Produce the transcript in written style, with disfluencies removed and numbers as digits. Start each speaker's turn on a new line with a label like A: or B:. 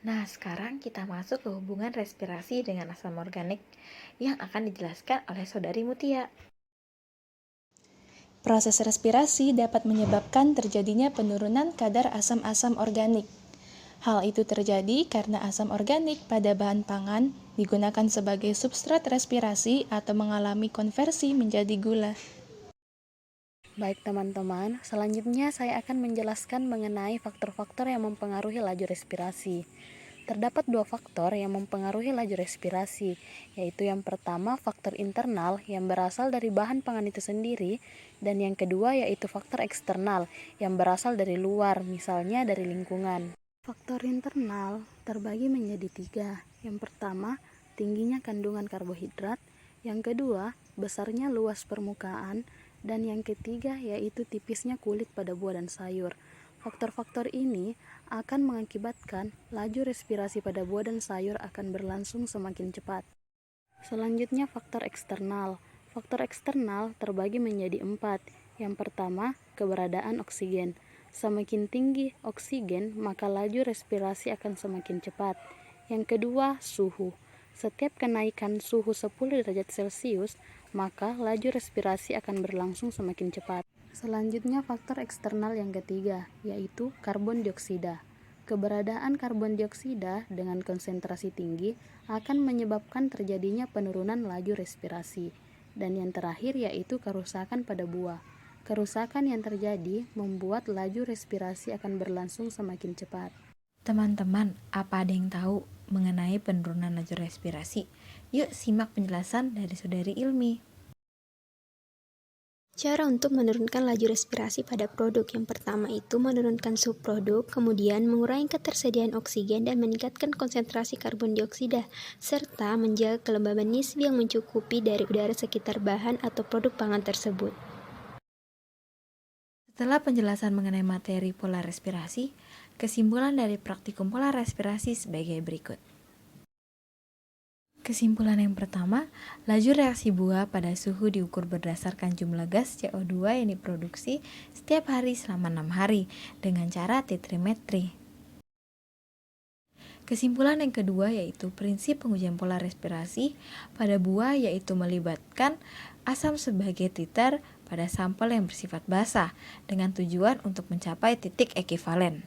A: Nah, sekarang kita masuk ke hubungan respirasi dengan asam organik yang akan dijelaskan oleh Saudari Mutia.
B: Proses respirasi dapat menyebabkan terjadinya penurunan kadar asam-asam organik. Hal itu terjadi karena asam organik pada bahan pangan digunakan sebagai substrat respirasi atau mengalami konversi menjadi gula.
C: Baik teman-teman, selanjutnya saya akan menjelaskan mengenai faktor-faktor yang mempengaruhi laju respirasi. Terdapat dua faktor yang mempengaruhi laju respirasi, yaitu yang pertama faktor internal yang berasal dari bahan pangan itu sendiri, dan yang kedua yaitu faktor eksternal yang berasal dari luar, misalnya dari lingkungan. Faktor internal terbagi menjadi tiga. Yang pertama, tingginya kandungan karbohidrat, yang kedua, besarnya luas permukaan, dan yang ketiga yaitu tipisnya kulit pada buah dan sayur. Faktor-faktor ini akan mengakibatkan laju respirasi pada buah dan sayur akan berlangsung semakin cepat. Selanjutnya faktor eksternal. Faktor eksternal terbagi menjadi 4. Yang pertama, keberadaan oksigen. Semakin tinggi oksigen, maka laju respirasi akan semakin cepat. Yang kedua, suhu. Setiap kenaikan suhu 10 derajat Celcius, maka laju respirasi akan berlangsung semakin cepat. Selanjutnya faktor eksternal yang ketiga, yaitu karbon dioksida. Keberadaan karbon dioksida dengan konsentrasi tinggi akan menyebabkan terjadinya penurunan laju respirasi. Dan yang terakhir yaitu kerusakan pada buah. Kerusakan yang terjadi membuat laju respirasi akan berlangsung semakin cepat.
A: Teman-teman, apa ada yang tahu mengenai penurunan laju respirasi? Yuk simak penjelasan dari Saudari Ilmi.
D: Cara untuk menurunkan laju respirasi pada produk yang pertama itu menurunkan subproduk, kemudian mengurangi ketersediaan oksigen dan meningkatkan konsentrasi karbon dioksida, serta menjaga kelembaban nisbi yang mencukupi dari udara sekitar bahan atau produk pangan tersebut.
A: Setelah penjelasan mengenai materi pola respirasi, kesimpulan dari praktikum pola respirasi sebagai berikut. Kesimpulan yang pertama, laju reaksi buah pada suhu diukur berdasarkan jumlah gas CO2 yang diproduksi setiap hari selama 6 hari dengan cara titrimetri. Kesimpulan yang kedua yaitu prinsip pengujian pola respirasi pada buah yaitu melibatkan asam sebagai titer pada sampel yang bersifat basah dengan tujuan untuk mencapai titik ekivalen.